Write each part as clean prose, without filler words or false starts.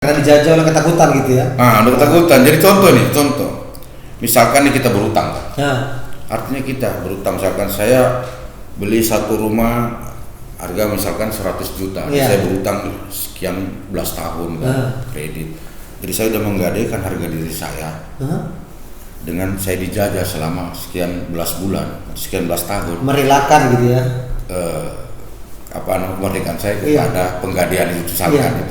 Karena dijajah oleh ketakutan gitu ya. Ada ketakutan. Jadi contoh. Misalkan nih kita berutang. Artinya kita berutang, misalkan saya beli satu rumah harga misalkan 100 juta. Saya berutang sekian belas tahun kredit. Jadi saya sudah menggadaikan harga diri saya. Dengan saya dijajah selama sekian belas bulan, sekian belas tahun. Merelakan gitu ya. Kemerdekaan saya kepada penggadaian itu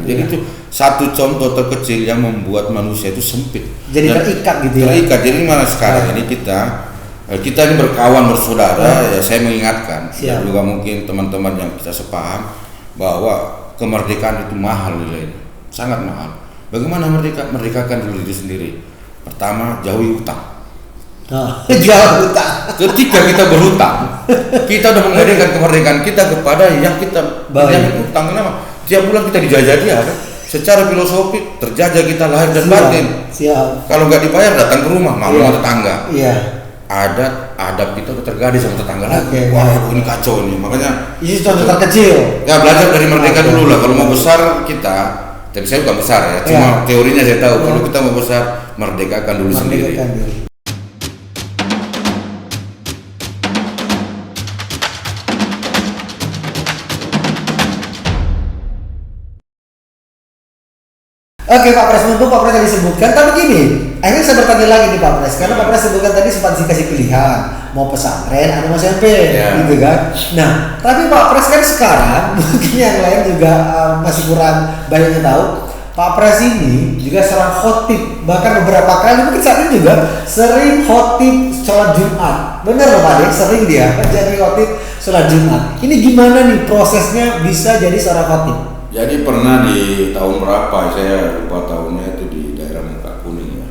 Jadi itu satu contoh terkecil yang membuat manusia itu sempit. Jadi terikat gitu ya. Terikat. Jadi mana sekarang ini kita ini berkawan bersaudara, ya saya mengingatkan dan juga mungkin teman-teman yang kita sepaham bahwa kemerdekaan itu mahal nilainya, sangat mahal. Bagaimana merdekakan diri sendiri? Pertama, jauhi utang. Jauh utang. Ketika kita berhutang, kita udah menggadaikan kemerdekaan kita kepada yang kita yang utang. Kenapa? Tiap bulan kita dijajah dia kan? Secara filosofi terjajah kita lahir dan batin. Kalau nggak dibayar datang ke rumah, malu sama tetangga. Adab kita udah tergadai sama tetangga lagi. Wah, ini kacau nih. Makanya ini contoh terkecil. Ya belajar dari merdeka dulu lah. Kalau mau besar kita, tapi saya bukan besar ya. Cuma teorinya saya tahu. Kalau kita mau besar, merdekakan dulu sendiri. Oke Pak Pres, untuk Pak Pres yang disebutkan, tapi gini, akhirnya saya bertanya lagi nih Pak Pres, karena Pak Pres sebutkan tadi sempat dikasih pilihan, mau pesantren atau mau SMP, gitu kan. Nah, tapi Pak Pres kan sekarang, mungkin yang lain juga masih kurang banyak yang tahu, Pak Pres ini juga seorang khotib, bahkan beberapa kali, mungkin saat ini juga sering khotib sholat Jumat. Benar loh Pak Dek, sering dia jadi khotib sholat Jumat. Ini gimana nih prosesnya bisa jadi seorang khotib? Jadi pernah di tahun berapa, saya lupa tahunnya, itu di daerah Muka Kuning ya.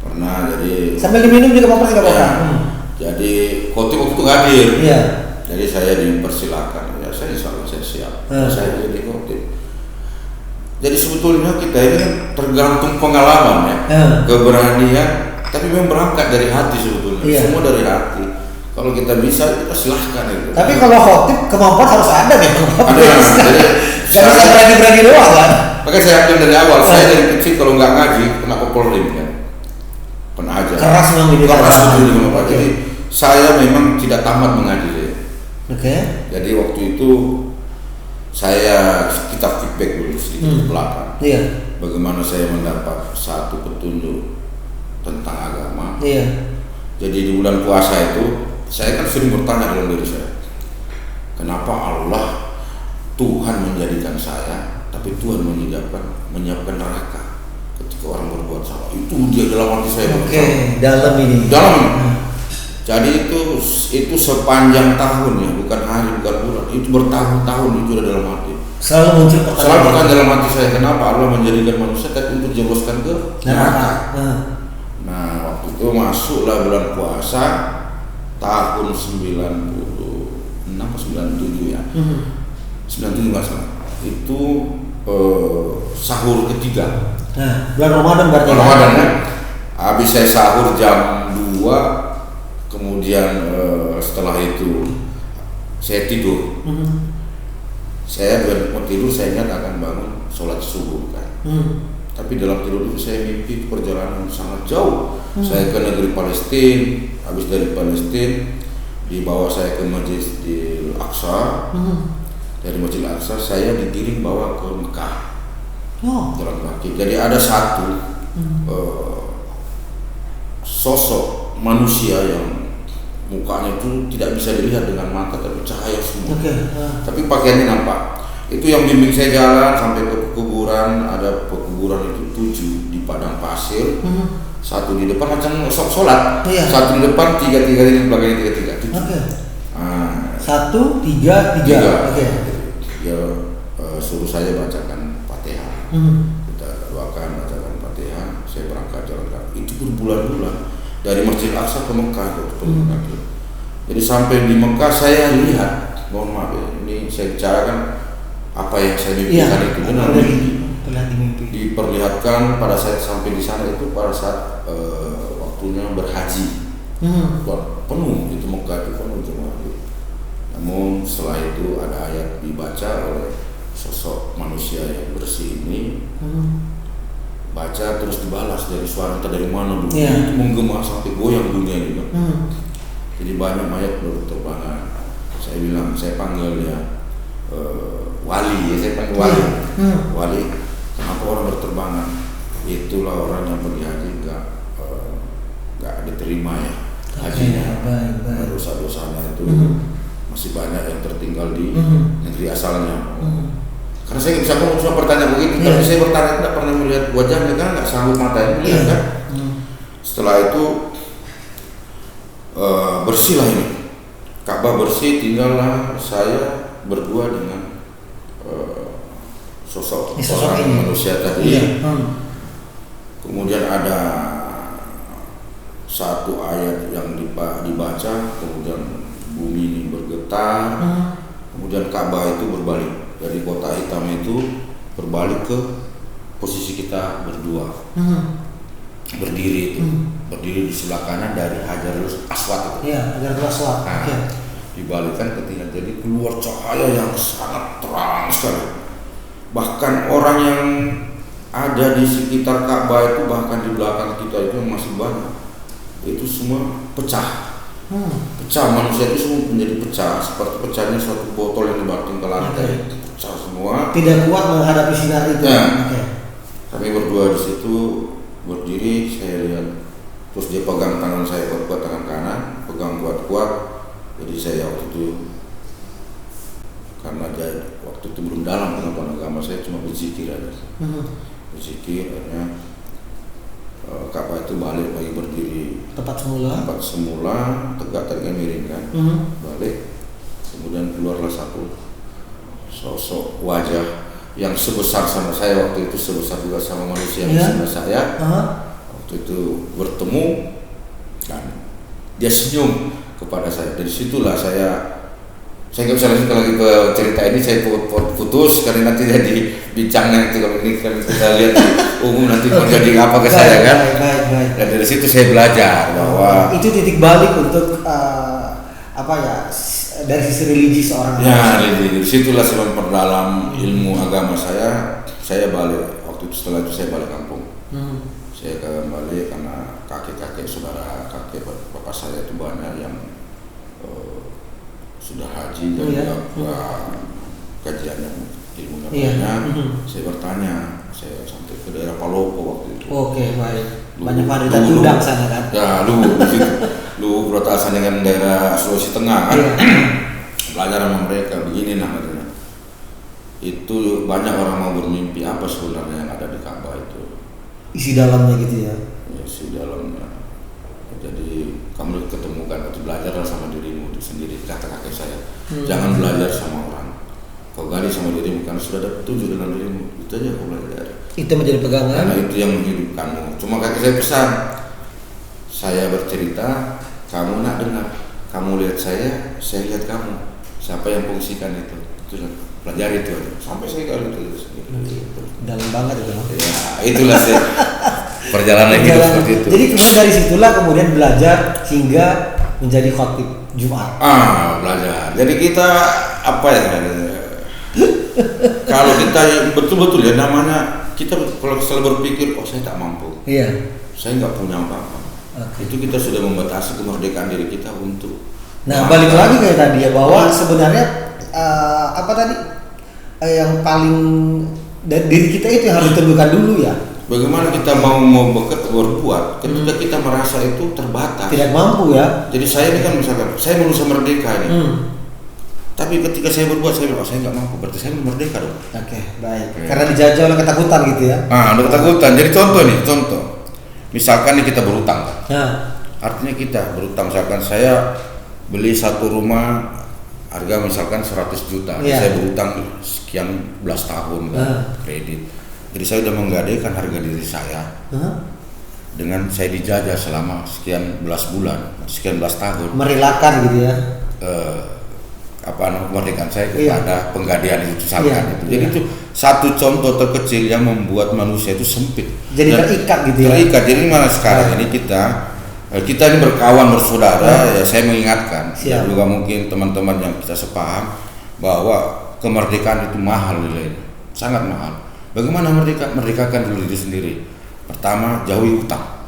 Pernah, jadi sambil diminum juga Pak Pres nggak apa-apa. Jadi khotib waktu itu hadir. Jadi saya dipersilakan, ya saya insya Allah saya siap. Saya jadi khotib. Jadi sebetulnya kita ini kan tergantung pengalaman ya, keberanian, tapi memang berangkat dari hati sebetulnya. Semua dari hati. Kalau kita bisa, kita silahkan itu. Tapi kalau khotib kemampuan harus ada nih. Jadi saya bisa berani-berani doang kan. Makanya saya yakin dari awal, saya dari kecil kalau nggak ngaji, kena Polrim kan. Pernah aja. Keras memang di keras itu Pak. Jadi saya memang tidak tamat mengaji ya. Jadi waktu itu kita feedback dulu sedikit ke belakang. Bagaimana saya mendapat satu petunjuk tentang agama. Jadi di bulan puasa itu saya kan sering bertanya dalam diri saya, kenapa Allah Tuhan menjadikan saya, tapi Tuhan menyiapkan neraka ketika orang berbuat salah. Itu dia dalam hati saya. Dalam ini. Jadi itu sepanjang tahun ya, bukan hari, bukan bulan. Itu bertahun-tahun itu ada dalam hati. Selalu muncul pertanyaan dalam hati saya, kenapa Allah menjadikan manusia tapi untuk jebloskan ke neraka. Nah, waktu itu masuklah bulan puasa tahun 96 atau 97 ya. 97 nggak salah. Itu sahur ketiga. Bulan Ramadan berarti. Ramadan kan. Habis saya sahur jam 2, kemudian setelah itu saya tidur. Saya mau tidur, saya ingat akan bangun sholat subuh kan. Tapi dalam tidur itu saya mimpi perjalanan sangat jauh. Saya ke negeri Palestina, habis dari Palestina dibawa saya ke Masjidil Aqsa. Dari Masjidil Aqsa saya digiring bawa ke Mekah. Jalan kaki. Jadi ada satu sosok manusia yang mukanya itu tidak bisa dilihat dengan mata, tapi cahaya semua. Tapi pakaiannya nampak. Itu yang bimbing saya jalan sampai ke kuburan. Ada pekuburan itu 7 di padang pasir. Satu di depan macam sholat. Satu di depan, 3 di belakangnya 3. 1, 3, 3. Dia suruh saya bacakan Fatihah. Kita doakan, bacakan Fatihah. Saya berangkat jalan kaki. Itu berbulan-bulan dari Masjid Aqsa ke Mekah. Jadi sampai di Mekah saya lihat, mohon maaf ya, ini saya bicarakan apa yang saya mimpikan itu benar mimpi. Diperlihatkan pada saat sampai di sana itu pada saat waktunya berhaji. Penuh itu Mekah itu penuh jemaah. Namun setelah itu ada ayat dibaca oleh sosok manusia yang bersih ini baca terus dibalas dari suara entah dari mana dulu, itu menggema sampai goyang dunia juga. Jadi banyak mayat berterbangan. Saya bilang, saya panggil dia wali, saya panggil wali. Wali, kenapa orang berterbangan? Itulah orang yang pergi haji nggak diterima ya hajinya, dosa-dosanya itu masih banyak yang tertinggal di negeri asalnya. Karena saya nggak bisa ngomong, cuma bertanya begitu, tapi saya bertanya tidak pernah melihat wajahnya, kan nggak sanggup matanya melihat kan. Setelah itu bersihlah ini, Ka'bah bersih, tinggallah saya berdua dengan sosok orang manusia tadi. Kemudian ada satu ayat yang dibaca, kemudian bumi ini bergetar, kemudian Ka'bah itu berbalik dari kota hitam itu berbalik ke posisi kita berdua, berdiri itu, berdiri di sebelah kanan dari Hajarul Aswad. Iya, Hajarul Aswad. Dibalikkan ketika jadi keluar cahaya yang sangat terang sekali. Bahkan orang yang ada di sekitar Ka'bah itu, bahkan di belakang kita itu masih banyak, itu semua pecah. Pecah, manusia itu semua menjadi pecah, seperti pecahnya suatu botol yang dibanting ke lantai. Pecah semua. Tidak kuat menghadapi sinar itu. Kami berdua di situ berdiri, saya lihat, terus dia pegang tangan saya kuat-kuat, tangan kanan, pegang kuat-kuat. Jadi saya waktu itu, karena waktu itu belum dalam pengetahuan agama, saya cuma berzikir aja. Berzikir, akhirnya Ka'bah itu balik lagi berdiri tempat semula, tegak miring kan, balik. Kemudian keluarlah satu sosok wajah yang sebesar sama saya waktu itu, sebesar juga sama manusia yang sama saya. Waktu itu bertemu dan dia senyum kepada saya. Dari situlah saya nggak bisa lanjut lagi ke cerita ini, saya putus karena nanti jadi bincangnya itu, kalau ini kan kita lihat di umum nanti mau jadi apa ke saya kan. Dan dari situ saya belajar bahwa itu titik balik untuk dari sisi religi seorang religi. Dari situlah saya memperdalam ilmu agama saya balik waktu itu. Setelah itu saya balik kampung. Saya kembali karena kakek-kakek saudara kakek bapak saya itu banyak yang sudah haji dan kajiannya ilmunya banyak. Saya bertanya, saya sampai ke daerah Palopo waktu itu. Oke, baik. Banyak varitas udang sana kan? Ya, lu beratasan dengan daerah Sulawesi Tengah kan? Belajar sama mereka, begini namanya. Itu banyak orang mau bermimpi apa sebenarnya yang ada di Ka'bah itu. Isi dalamnya gitu ya? Ya, isi dalamnya. Jadi kamu ketemukan atau belajarlah sama dirimu itu sendiri, kata kakek saya. Jangan belajar sama orang, kau gali sama dirimu karena sudah ada petunjuk dalam dirimu. Itu aja kau belajar. Itu menjadi pegangan. Karena itu yang menghidupkanmu. Cuma kakek saya pesan, saya bercerita, kamu nak dengar, kamu lihat saya lihat kamu. Siapa yang fungsikan itu? Itu pelajari itu aja. Sampai saya kali itu. Dalam banget itu. Ya, itulah sih. Perjalanan hidup seperti itu. Jadi kemudian dari situlah kemudian belajar hingga menjadi khatib Jumat. Belajar. Jadi kita apa ya? Kalau kita betul-betul ya namanya kita kalau selalu berpikir, saya tak mampu. Iya. Saya nggak punya apa-apa. Itu kita sudah membatasi kemerdekaan diri kita untuk. Nah, balik lagi kayak tadi ya, bahwa sebenarnya yang paling dari diri kita itu yang harus ditentukan dulu ya. Bagaimana kita mau berbuat ketika kita merasa itu terbatas, tidak mampu ya. Jadi saya ini kan misalkan saya berusaha merdeka ini, tapi ketika saya berbuat saya bilang saya nggak mampu, berarti saya belum merdeka dong. Oke, baik. Karena dijajah oleh ketakutan gitu ya. Ada ketakutan. Jadi contoh, misalkan nih kita berutang, artinya kita berutang. Misalkan saya beli satu rumah harga misalkan 100 juta, saya berutang sekian belas tahun kredit. Jadi saya sudah menggadaikan harga diri saya dengan saya dijajah selama sekian belas bulan, sekian belas tahun. Merelakan gitu ya? Kemerdekaan saya kepada penggadaian itu misalkan itu. Jadi itu satu contoh terkecil yang membuat manusia itu sempit. Jadi terikat gitu ya? Terikat. Jadi mana sekarang ini kita ini berkawan bersaudara, ya saya mengingatkan dan juga mungkin teman-teman yang kita sepaham bahwa kemerdekaan itu mahal nilainya, sangat mahal. Bagaimana merdekakan dulu diri sendiri? Pertama, jauhi utang.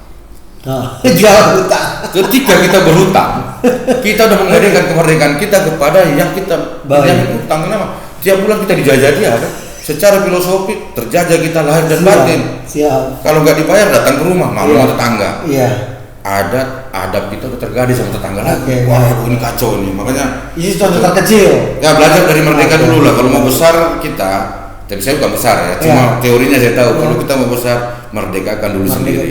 Jauh utang. Ketika kita berhutang, kita udah menggadaikan kemerdekaan kita kepada yang kita yang utang. Kenapa? Tiap bulan kita dijajah dia, kan? Secara filosofi terjajah kita lahir dan batin. Siap. Kalau nggak dibayar datang ke rumah, malu sama tetangga. Iya. Adab kita udah tergadai sama tetangga lagi. Wah, ini kacau nih. Makanya ini contoh terkecil. Ya belajar dari merdeka dulu lah. Kalau mau besar kita, tapi saya bukan besar ya. Cuma teorinya saya tahu. Kalau kita mau besar, merdekakan dulu sendiri.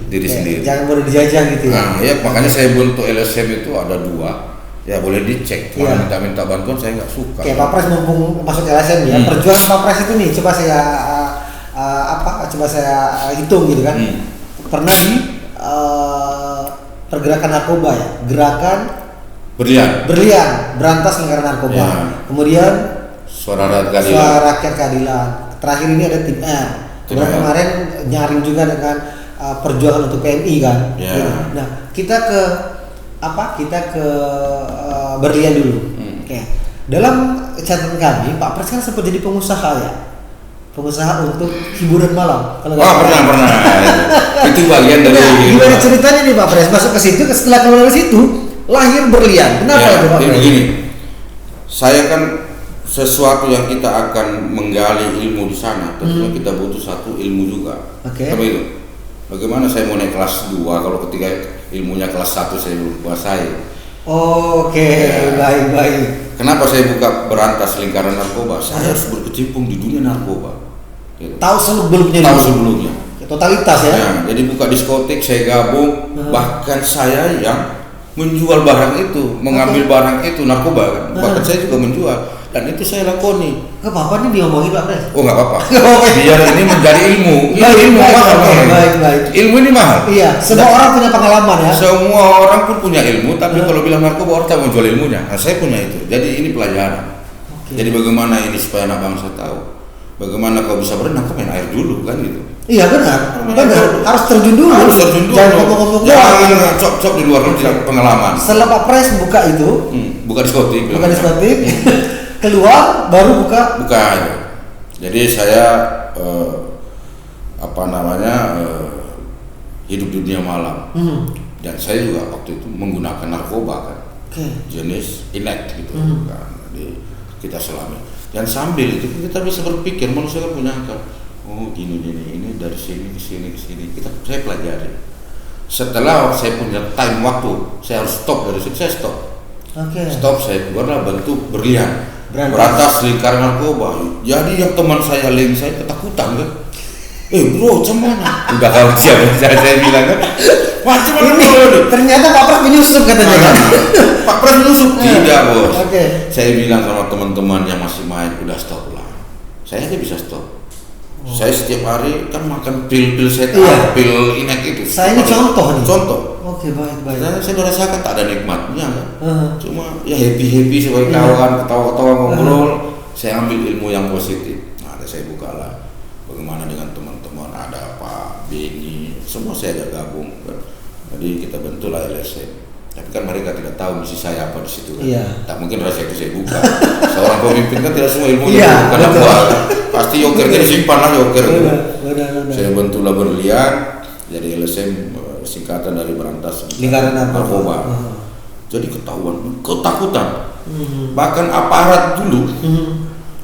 Diri sendiri. Jangan boleh dijajah gitu ya. Nah, ya makanya saya bentuk LSM itu ada 2. Ya boleh dicek. Kalau minta bantuan saya nggak suka. Oke, Pak Pres mumpung masuk LSM ya. Perjuangan Pak Pres itu nih, coba saya coba saya hitung gitu kan. Pernah di pergerakan narkoba ya, gerakan berlian berantas lingkaran narkoba. Ya. Kemudian suara rakyat keadilan. Terakhir ini ada tim R. Kemarin nyaring juga dengan perjuangan untuk PMI kan. Ya. Nah, kita ke berlian dulu. Oke. Dalam catatan kami, Pak Pres kan sempat jadi pengusaha ya. Pengusaha untuk hiburan malam. Kalau pernah. Itu bagian dari gimana ceritanya nih Pak Pres masuk ke situ, setelah keluar dari situ lahir berlian. Kenapa itu Pak Pres? Begini. Saya kan sesuatu yang kita akan menggali ilmu di sana, tentunya kita butuh satu ilmu juga. Sama itu. Bagaimana saya mau naik kelas 2 kalau ketika ilmunya kelas 1 saya belum kuasai. Baik. Kenapa saya buka berantas lingkaran narkoba? Saya harus berkecimpung di dunia narkoba. Gitu. Tahu sebelumnya. Totalitas ya. Nah, jadi buka diskotik saya gabung, bahkan saya yang menjual barang itu, mengambil barang itu narkoba kan. Bahkan saya juga menjual dan itu saya lakoni. Gak apa-apa nih diomongin Pak Pres. Oh nggak apa-apa. Biar ini menjadi ilmu. Ilmu mahal. Baik. Ilmu ini mahal. Iya. Semua orang punya pengalaman ya. Semua orang pun punya ilmu, tapi kalau bilang narkoba orang tak mau jual ilmunya. Nah, saya punya itu. Jadi ini pelajaran. Jadi bagaimana ini supaya anak bangsa tahu. Bagaimana kau bisa berenang, kau main air dulu kan gitu. Iya benar. Harus terjun dulu. Jangan ngomong-ngomong. Jangan cop-cop di luar kalau tidak pengalaman. Setelah Pak Pres buka itu, buka diskotik. Keluar baru buka. Jadi saya hidup di dunia malam. Dan saya juga waktu itu menggunakan narkoba kan. Jenis inek gitu kan. Jadi kita selami. Dan sambil itu kita bisa berpikir, manusia kan punya akal. Oh gini ini dari sini ke sini. Saya pelajari. Setelah saya punya time waktu, saya harus stop dari situ, saya stop. Stop, saya keluarlah bentuk berlian. Berantas lingkaran narkoba. Jadi yang teman saya lain saya ketakutan kan. Bro, cemana? Udah kau siapa saya bilang kan. Macam mana? Ternyata Pak Pres menyusup katanya kan. Pak Pres menyusup tidak bos. Saya bilang sama teman-teman yang masih main, udah stop lah. Saya aja bisa stop. Saya setiap hari kan makan pil saya pil inek itu. Saya ini contoh nih. Oke, baik. Saya udah rasakan tak ada nikmatnya kan. Cuma ya happy sebagai kawan, ketawa-ketawa ngobrol. Saya ambil ilmu yang positif. Nah, saya buka lah. Bagaimana dengan teman-teman, ada Pak Beni, semua saya ada gabung. Jadi kita bentuklah LSM. Tapi kan mereka tidak tahu misi saya apa di situ kan. Tak mungkin rahasia itu saya buka. Seorang pemimpin kan tidak semua ilmunya bukan buat. Pasti yokernya disimpan lah yoker. Saya bentuklah berlian. Jadi LSM singkatan dari berantas lingkaran narkoba. Jadi ketakutan. Bahkan aparat dulu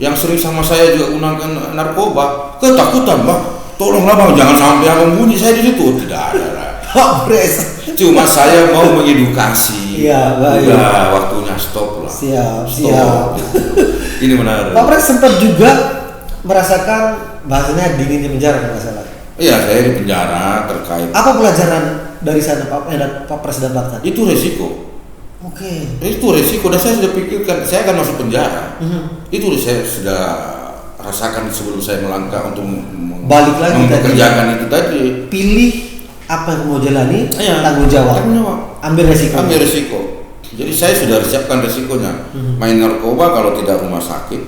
yang sering sama saya juga gunakan narkoba, ketakutan Bang. Tolonglah Bang, jangan sampai yang membunyi saya di situ. Tidak ada lah. Pak Pres. Cuma saya mau mengedukasi. Udah waktunya stop lah. Siap. Ini benar. Pak Pres sempat juga merasakan bahasanya dinginnya penjara kalau nggak salah. Iya, saya di penjara terkait. Apa pelajaran dari sana Pak Pres dapatkan? Itu resiko. Itu resiko dan saya sudah pikirkan saya akan masuk penjara. Itu saya sudah rasakan sebelum saya melangkah untuk balik lagi mempekerjakan itu tadi. Pilih apa yang mau jalani, tanggung jawab. Ambil resiko. Jadi saya sudah siapkan resikonya. Main narkoba kalau tidak rumah sakit,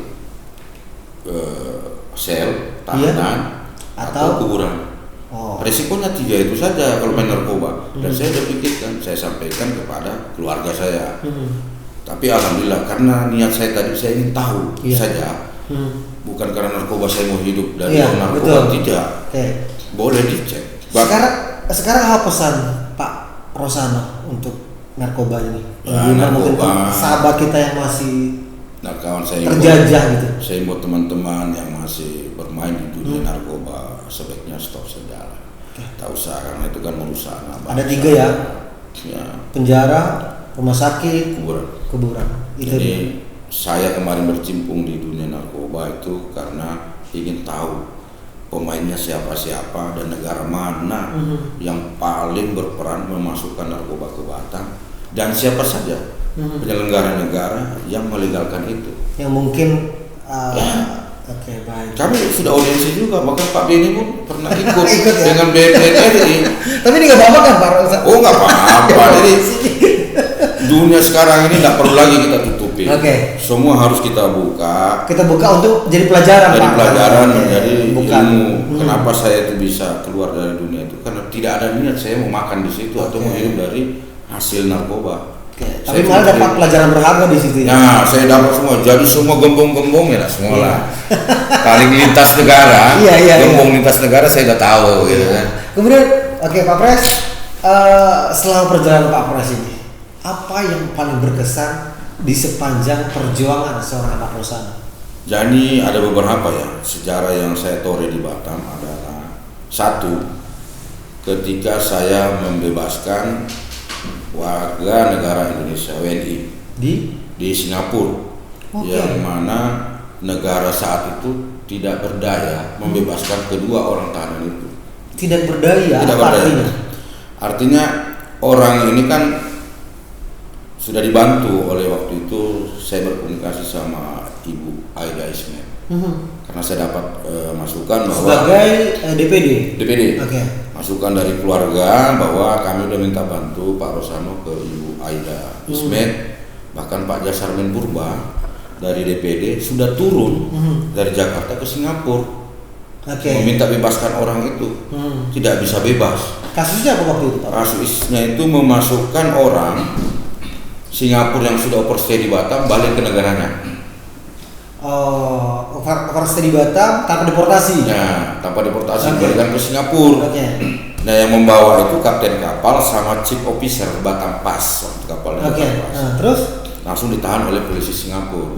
sel, tahanan, atau kuburan. Resikonya 3 itu saja kalau main narkoba. Dan saya sudah pikirkan, saya sampaikan kepada keluarga saya. Tapi alhamdulillah karena niat saya tadi saya ingin tahu saja, bukan karena narkoba saya mau hidup dari narkoba, tidak. Boleh dicek. Sekarang apa pesan Pak Rosano untuk narkoba ini? Narkoba, sahabat kita yang masih kawan saya terjajah gitu. Saya buat teman-teman yang masih bermain di dunia narkoba sebaiknya stop saja lah. Tak usah, karena itu kan merusak nama. Ada 3 ya? Penjara, rumah sakit, kuburan. Jadi saya kemarin bercimpung di dunia narkoba itu karena ingin tahu pemainnya siapa-siapa dan negara mana yang paling berperan memasukkan narkoba ke Batam, dan siapa saja penyelenggara negara yang melegalkan itu. Yang mungkin Oke, baik. Kami sudah audiensi juga, bahkan Pak Beni pun pernah ikut dengan BNRI. Tapi ini nggak apa-apa kan Pak? Oh nggak apa-apa. Jadi dunia sekarang ini nggak perlu lagi kita tutupi. Semua harus kita buka. Kita buka untuk jadi pelajaran. Jadi pelajaran, menjadi ilmu. Kenapa saya itu bisa keluar dari dunia itu? Karena tidak ada niat saya mau makan di situ atau mau hidup dari hasil narkoba. Tapi malah dapat pelajaran berharga di situ. Nah, saya dapat semua. Jadi semua gembong-gembong ya semua lah. Paling lintas negara, gembong lintas negara saya udah tahu gitu kan. Kemudian, Pak Pres, selama perjalanan Pak Pres ini, apa yang paling berkesan di sepanjang perjuangan seorang Pak Rosano? Jadi ada beberapa ya sejarah yang saya toreh di Batam adalah satu, ketika saya membebaskan warga negara Indonesia WNI di Singapura, yang mana negara saat itu tidak berdaya membebaskan kedua orang tahanan itu. Tidak berdaya? Tidak berdaya. Artinya orang ini kan sudah dibantu oleh waktu itu saya berkomunikasi sama Ibu Aida Ismet. Karena saya dapat masukan bahwa sebagai DPD. Masukan dari keluarga bahwa kami udah minta bantu Pak Rosano ke Ibu Aida Ismet, bahkan Pak Jasarmen Purba dari DPD sudah turun dari Jakarta ke Singapura meminta bebaskan orang itu. Tidak bisa bebas. Kasusnya apa waktu itu Pak? Kasusnya itu memasukkan orang Singapura yang sudah overstay di Batam balik ke negaranya. Overstay di Batam tanpa deportasi. Ya, tanpa deportasi balikan ke Singapura. Nah, yang membawa itu kapten kapal sama chief officer Batam Pas waktu kapalnya. Terus langsung ditahan oleh polisi Singapura.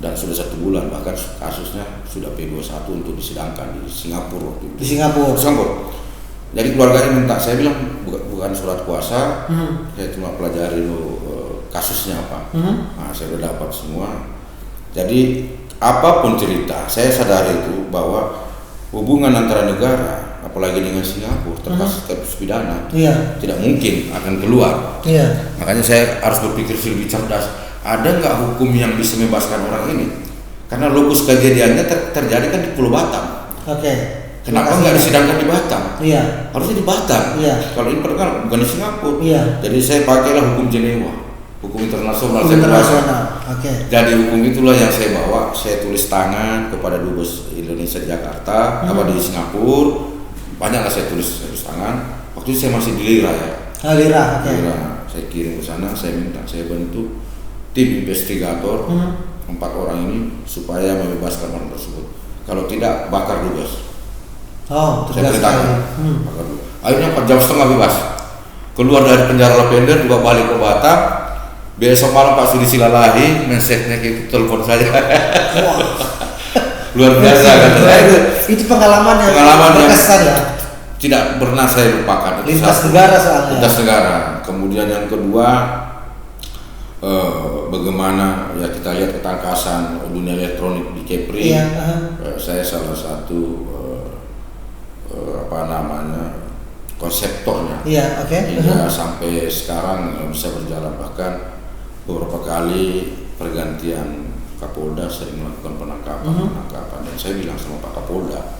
Dan sudah 1 bulan, bahkan kasusnya sudah P21 untuk disidangkan di Singapura waktu itu. Di Singapura. Jadi keluarganya minta, saya bilang bukan surat kuasa, saya cuma pelajari kasusnya apa. Nah, saya sudah dapat semua. Jadi apapun cerita, saya sadari itu bahwa hubungan antara negara, apalagi dengan Singapura, terkasus pidana, tidak mungkin akan keluar. Makanya saya harus berpikir lebih cerdas. Ada nggak hukum yang bisa membebaskan orang ini? Karena lokus kejadiannya terjadi kan di Pulau Batam. Kenapa nggak disidangkan di Batam? Harusnya di Batam. Kalau ini perkara bukan di Singapura. Jadi saya pakailah hukum Jenewa, hukum internasional. Jadi hukum itulah yang saya bawa. Saya tulis tangan kepada Dubes Indonesia di Jakarta, apa di Singapura. Banyaklah saya tulis tangan. Waktu itu saya masih di Lira ya. Lira. Saya kirim ke sana. Saya minta saya bentuk tim investigator 4 orang ini supaya membebaskan orang tersebut. Kalau tidak bakar Dubes. Saya perintahkan. Akhirnya 4 jam setengah bebas. Keluar dari penjara Lavender juga balik ke Batam. Besok malam Pak Sudi Silalahi mesetnya gitu telepon saya. Luar biasa kan. Itu pengalaman yang berkesan ya. Tidak pernah saya lupakan. Lintas negara soalnya. Lintas negara. Kemudian yang kedua, bagaimana ya kita lihat ketangkasan dunia elektronik di Kepri. Saya salah satu konseptornya. Hingga sampai sekarang bisa berjalan, bahkan beberapa kali pergantian Kapolda sering melakukan penangkapan. Dan saya bilang sama Pak Kapolda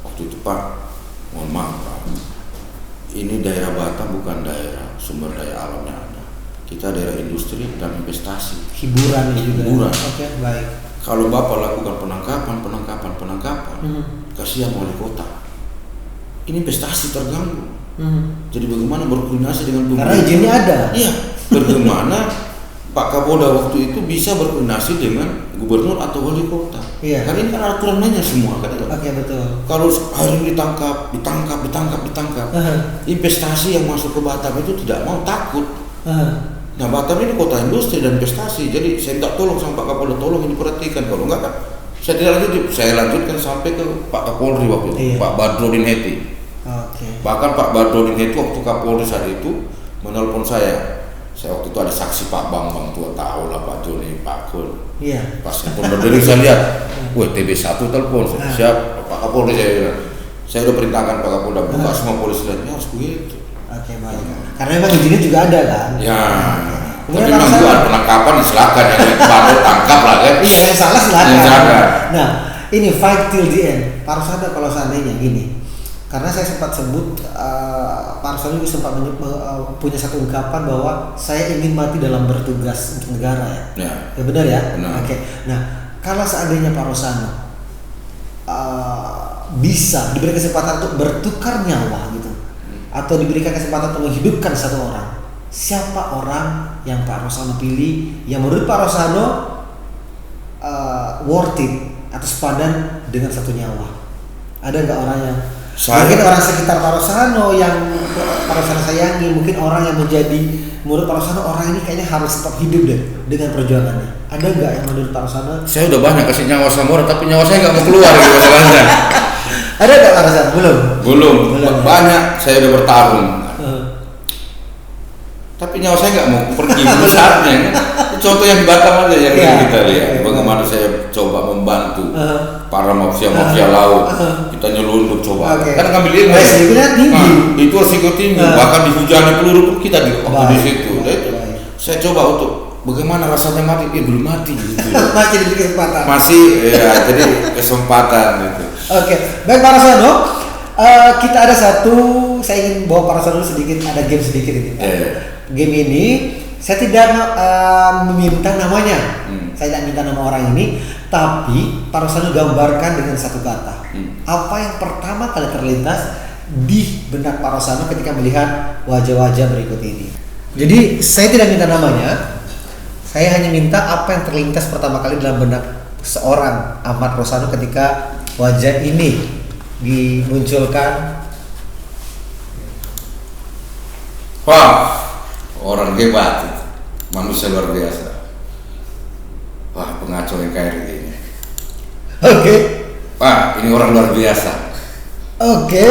waktu itu, Pak, mohon maaf Pak, ini daerah Batam bukan daerah sumber daya alam yang ada. Kita daerah industri dan investasi. Hiburan. Baik. Kalau Bapak lakukan penangkapan, kasihan wali kota. Ini investasi terganggu. Jadi bagaimana berkoordinasi dengan pemerintah? Karena izinnya ada. Iya. Bagaimana Pak Kapolda waktu itu bisa berkoordinasi dengan gubernur atau wali kota. Iya. Karena ini kan aturannya semua kan. Oke, betul. Kalau hari ini ditangkap. Investasi yang masuk ke Batam itu tidak mau, takut. Nah, Batam ini kota industri dan investasi. Jadi saya minta tolong sama Pak Kapolda, tolong ini perhatikan. Kalau enggak kan saya tidak lanjut. Saya lanjutkan sampai ke Pak Kapolri waktu itu, Iya. Pak Badrodin Heti. Oke. Bahkan Pak Badrodin Heti waktu Kapolri saat itu menelpon saya. Saya waktu itu ada saksi Pak Bambang tua tahu lah, Pak Joni, Pak Kul. Iya. Pas telepon berdiri saya lihat, wah TB1 telepon, siap Pak Kapolri, saya bilang. Saya udah perintahkan Pak Kapolda buka semua polisi lain, harus begitu. Oke, baik. Karena memang izinnya juga ada kan. Ya. Kemudian Tapi memang kalau buat penangkapan silakan, yang bandel tangkap lah kan. Iya, yang salah silakan. Yang silakan. Nah, ini fight till the end. Pak Rusano kalau seandainya gini, karena saya sempat sebut Pak Rusano juga sempat punya satu ungkapan bahwa saya ingin mati dalam bertugas untuk negara ya. Ya benar ya. Benar. Oke. Nah, kalau seandainya Pak Rusano bisa diberi kesempatan untuk bertukar nyawa gitu, atau diberikan kesempatan untuk menghidupkan satu orang, siapa orang yang Pak Rusano pilih yang menurut Pak Rusano worth it atau sepadan dengan satu nyawa? Ada nggak orang yang mungkin orang sekitar Pak Rusano yang Pak Rusano sayangi, mungkin orang yang menjadi menurut Pak Rusano orang ini kayaknya harus tetap hidup deh dengan perjuangannya? Ada nggak yang menurut Pak Rusano? Saya udah banyak kasih nyawa sama orang, tapi nyawa saya nggak mau keluar gitu masalahnya. Ada nggak Pak Rusano? Belum. Banyak saya udah bertarung. Tapi nyawa saya nggak mau pergi saatnya. Contoh yang di Batam aja yang kita lihat. Bagaimana saya coba membantu para mafia laut. Kita nyelundup coba. Kan ngambil ilmu. Resikonya tinggi. Itu resiko tinggi. Bahkan dihujani peluru pun kita di situ. Saya coba untuk bagaimana rasanya mati. Belum mati. Gitu. Masih diberi kesempatan. Masih ya, jadi kesempatan gitu. Oke, baik Pak Rusano. Kita ada satu, saya ingin bawa Pak Rusano sedikit, ada game sedikit ini. Game ini saya tidak meminta namanya, saya tidak minta nama orang ini, tapi Pak Rusano gambarkan dengan satu kata. Apa yang pertama kali terlintas di benak Pak Rusano ketika melihat wajah-wajah berikut ini? Jadi saya tidak minta namanya, saya hanya minta apa yang terlintas pertama kali dalam benak seorang Ahmad Rusano ketika wajah ini dimunculkan. Wah, orang hebat, manusia luar biasa. Wah, pengacau NKRI ini. Oke. Wah, ini orang luar biasa. Oke.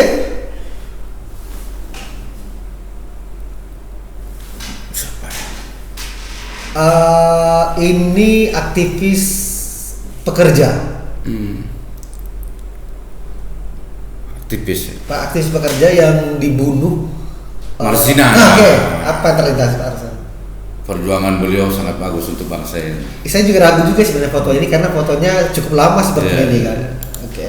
Ini aktivis pekerja. Aktivis. Pak aktivis pekerja yang dibunuh. Marsina. Oke. Apa yang terlintas Pak Rusano? Perjuangan beliau sangat bagus untuk bangsa ini. Saya juga ragu juga sebenarnya foto ini karena fotonya cukup lama seperti ini kan. Oke.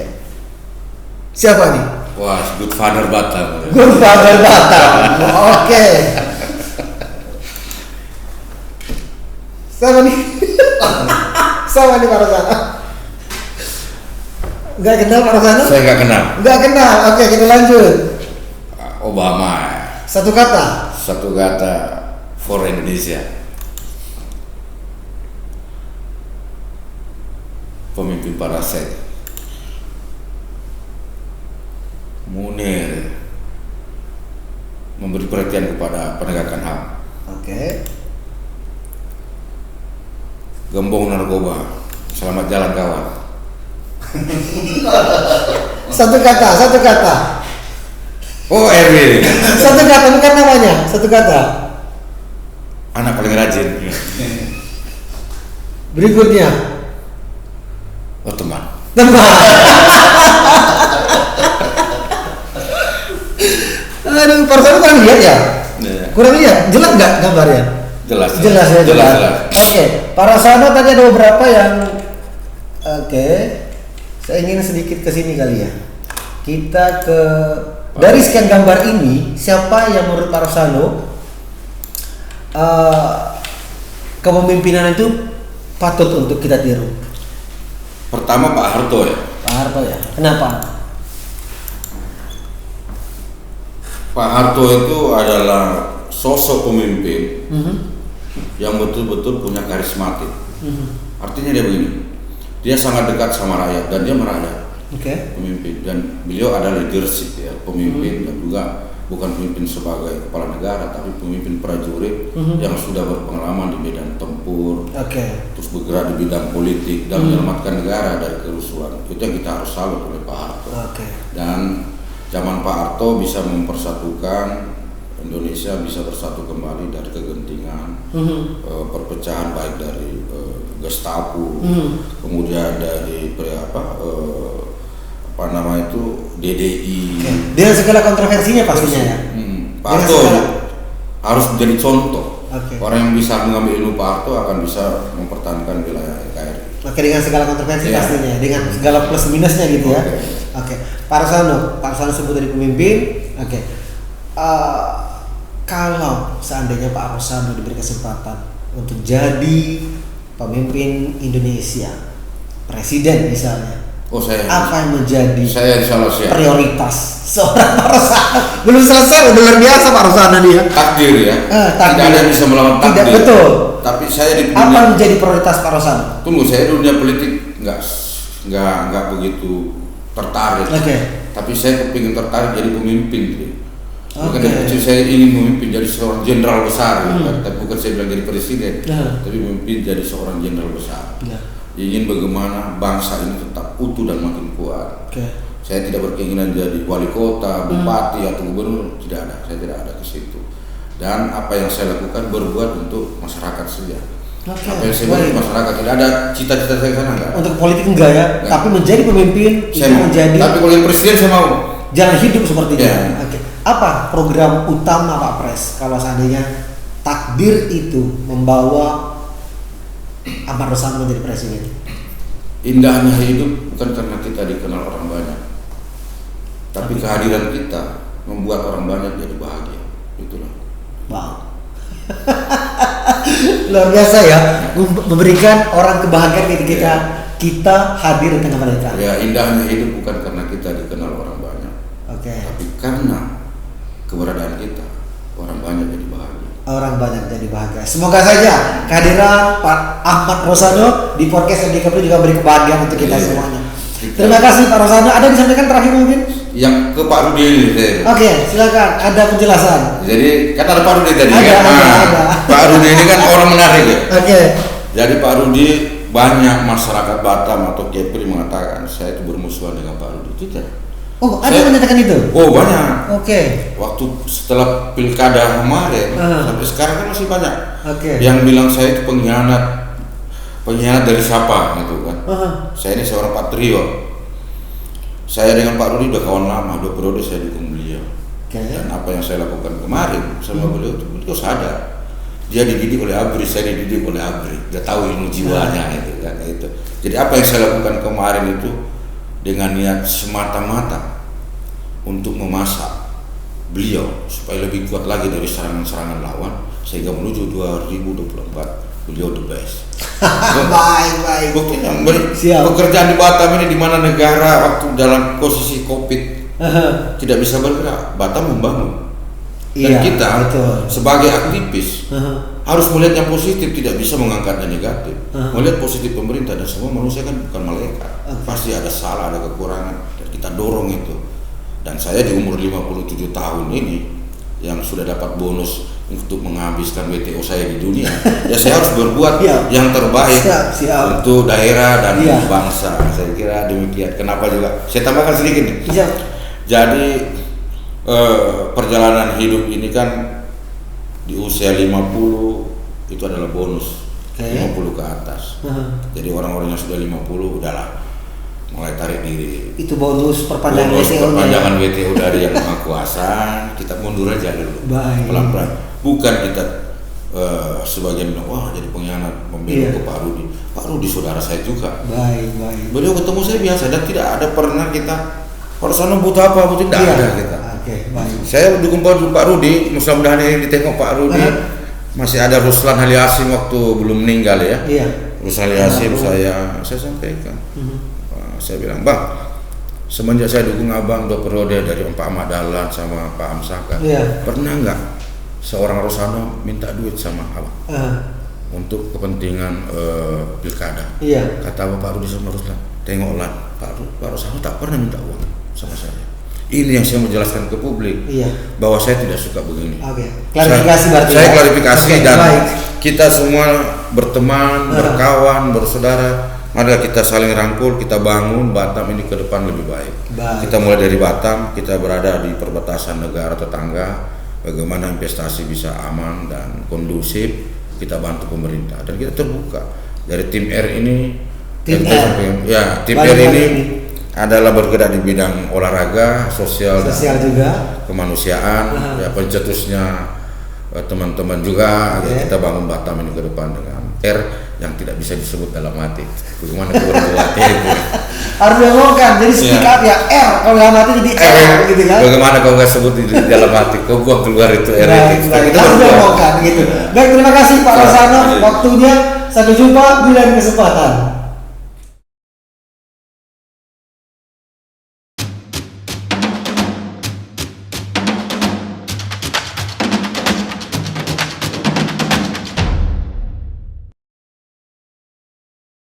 Siapa nih? Wah, Good Father Batam. Good Father Batam. Oke. Sama nih. Sama nih Pak Rusano. Nggak kenal Pak Rusano? Saya nggak kenal. Nggak kenal. Oke, kita lanjut. Obama. Satu kata. Satu kata for Indonesia. Pemimpin parasite. Munir. Memberi perhatian kepada penegakan HAM. Oke. Gembong narkoba. Selamat jalan kawan. Satu kata. Oh, Erwin. Satu kata, bukan namanya. Satu kata. Anak paling rajin. Berikutnya. Oh, teman. Aduh, Pak Rusano kurang lihat ya? Kurang lihat. Jelas nggak gambarnya? Jelas. Oke, Pak Rusano tadi ada beberapa yang saya ingin sedikit ke sini kali ya. Kita ke dari sekian gambar ini, siapa yang menurut Pak Rusano kepemimpinan itu patut untuk kita tiru? Pertama Pak Harto ya. Pak Harto ya. Kenapa? Pak Harto itu adalah sosok pemimpin yang betul-betul punya karismatik. Artinya dia begini, dia sangat dekat sama rakyat dan dia merakyat. Pemimpin, dan beliau ada leadership ya, pemimpin dan juga bukan pemimpin sebagai kepala negara tapi pemimpin prajurit yang sudah berpengalaman di medan tempur, terus bergerak di bidang politik dan menyelamatkan negara dari kerusuhan. Itu yang kita harus salut oleh Pak Harto. Dan zaman Pak Harto bisa mempersatukan Indonesia, bisa bersatu kembali dari kegentingan, perpecahan baik dari Gestapo, kemudian dari DDI. Dengan segala kontroversinya pastinya ya. Pak Harto harus menjadi contoh. Orang yang bisa mengambil ilmu Pak Harto akan bisa mempertahankan wilayah NKRI. Dengan segala kontroversi pastinya, dengan segala plus minusnya gitu ya. Pak Rosano sebut dari pemimpin. Kalau seandainya Pak Rosano diberi kesempatan untuk jadi pemimpin Indonesia, presiden misalnya, apa yang menjadi prioritas seorang Pak Rosano? Belum selesai, udah luar biasa Pak Rosano dia. Takdir ya. Tidak ada yang bisa melawan takdir. Tidak, betul. Tapi saya di dunia, apa menjadi prioritas Pak Rosano? Tunggu, saya di dunia politik nggak begitu tertarik. Tapi saya kepingin tertarik jadi pemimpin. Bukan dari kecil saya ingin memimpin jadi seorang jenderal besar, tapi bukan saya bilang jadi presiden, tapi memimpin jadi seorang jenderal besar. Ingin bagaimana bangsa ini tetap utuh dan makin kuat. Saya tidak berkeinginan jadi wali kota, bupati atau gubernur, tidak ada. Saya tidak ada ke situ. Dan apa yang saya lakukan berbuat untuk masyarakat saja. Apa yang saya buat untuk masyarakat, tidak ada cita-cita saya sana enggak. Untuk politik enggak ya, tapi menjadi pemimpin saya itu mau. menjadi. Tapi kalau yang presiden saya mau. Jalan hidup seperti itu. Apa program utama Pak Pres kalau seandainya takdir itu membawa Ahmad Rosano menjadi presiden? Indahnya hidup bukan karena kita dikenal orang banyak, tapi kehadiran kita membuat orang banyak jadi bahagia. Itulah. Wow. Luar biasa ya, memberikan orang kebahagiaan ketika kita hadir di tengah mereka. Ya, indahnya hidup bukan karena kita dikenal orang banyak, tapi karena keberadaan kita orang banyak jadi bahagia. Orang banyak jadi bahagia. Semoga saja kehadiran Pak Ahmad Rosano di podcast MDK juga beri kebahagiaan untuk kita semuanya. Terima kasih Pak Rosano. Ada disampaikan terakhir mungkin? Yang ke Pak Rudi ini. Silakan. Ada penjelasan. Jadi kan ada Pak Rudi tadi. Ada. Pak Rudi ini kan orang menarik ya. Jadi Pak Rudi, banyak masyarakat Batam atau Kepri mengatakan saya itu bermusuhan dengan Pak Rudi. Tidak. Ada yang menyatakan itu? Banyak. Waktu setelah pilkada kemarin sampai sekarang kan masih banyak. Yang bilang saya itu pengkhianat dari siapa gitu kan. Saya ini seorang patriot. Saya dengan Pak Rudi udah kawan lama, 2 periode saya dukung beliau. Dan apa yang saya lakukan kemarin sama beliau sadar. Dia dididik oleh ABRI, saya dididik oleh ABRI. Dia tahu ilmu jiwanya itu kan itu. Jadi apa yang saya lakukan kemarin itu dengan niat semata-mata untuk memasak beliau supaya lebih kuat lagi dari serangan-serangan lawan sehingga menuju 2024 beliau the best. Baik. Buktinya pekerjaan di Batam ini di mana negara waktu dalam posisi Covid tidak bisa bergerak, Batam membangun. Dan kita sebagai aktivis harus melihat yang positif, tidak bisa mengangkat yang negatif. Melihat positif pemerintah, dan semua manusia kan bukan malaikat. Pasti ada salah, ada kekurangan, dan kita dorong itu. Dan saya di umur 57 tahun ini yang sudah dapat bonus untuk menghabiskan WTO saya di dunia, ya saya harus berbuat yang terbaik untuk daerah dan bangsa. Saya kira demikian. Kenapa juga? Saya tambahkan sedikit nih. Jadi perjalanan hidup ini kan di usia 50 itu adalah bonus. 50 ke atas. Jadi orang-orang yang sudah 50 udahlah mulai tarik diri. Itu bonus perpanjangan WTO dari yang Maha Kuasa. Kita mundur aja dulu. Pelan-pelan. Bukan kita sebagian bilang wah jadi pengkhianat membela ke Pak Rudi. Pak Rudi saudara saya juga. Beliau ketemu saya biasa dan tidak ada pernah kita kalau sana butuh apa tidak ada kita. Saya dukung Pak Rudi. Mudah-mudahan ini ditengok Pak Rudi. Masih ada Ruslan Haliasim waktu belum meninggal ya. Ruslan Haliasim saya sampaikan. Saya bilang, Bang, semenjak saya dukung Abang 2 periode dari Pak Ahmad Dahlan sama Pak Amsaka, pernah nggak seorang Rosano minta duit sama abang untuk kepentingan pilkada. Iya. Kata Bapak Rudi sama Ruslan, tengoklah Pak Rosano tak pernah minta uang sama saya. Ini yang saya mau jelaskan ke publik, bahwa saya tidak suka begini. Oke. Klarifikasi berarti. Saya klarifikasi dan baik. kita semua berteman, berkawan, bersaudara. Marilah kita saling rangkul, kita bangun Batam ini ke depan lebih baik. Kita mulai dari Batam, kita berada di perbatasan negara tetangga. Bagaimana investasi bisa aman dan kondusif, kita bantu pemerintah dan kita terbuka. Dari tim R ini, tim R ini adalah bergerak di bidang olahraga, sosial dan juga, kemanusiaan, ya pencetusnya teman-teman juga. Kita bangun Batam ini ke depan dengan R yang tidak bisa disebut dalam hati. Bagaimana keluar itu? Harus diomongkan, jadi speak up ya R, kalau dalam hati jadi R gitu kan. Bagaimana kau nggak sebut di dalam hati, kau buang keluar itu R itu. Harus diomongkan gitu. Baik, terima kasih Pak Rosano, waktunya. Sampai jumpa di lain kesempatan.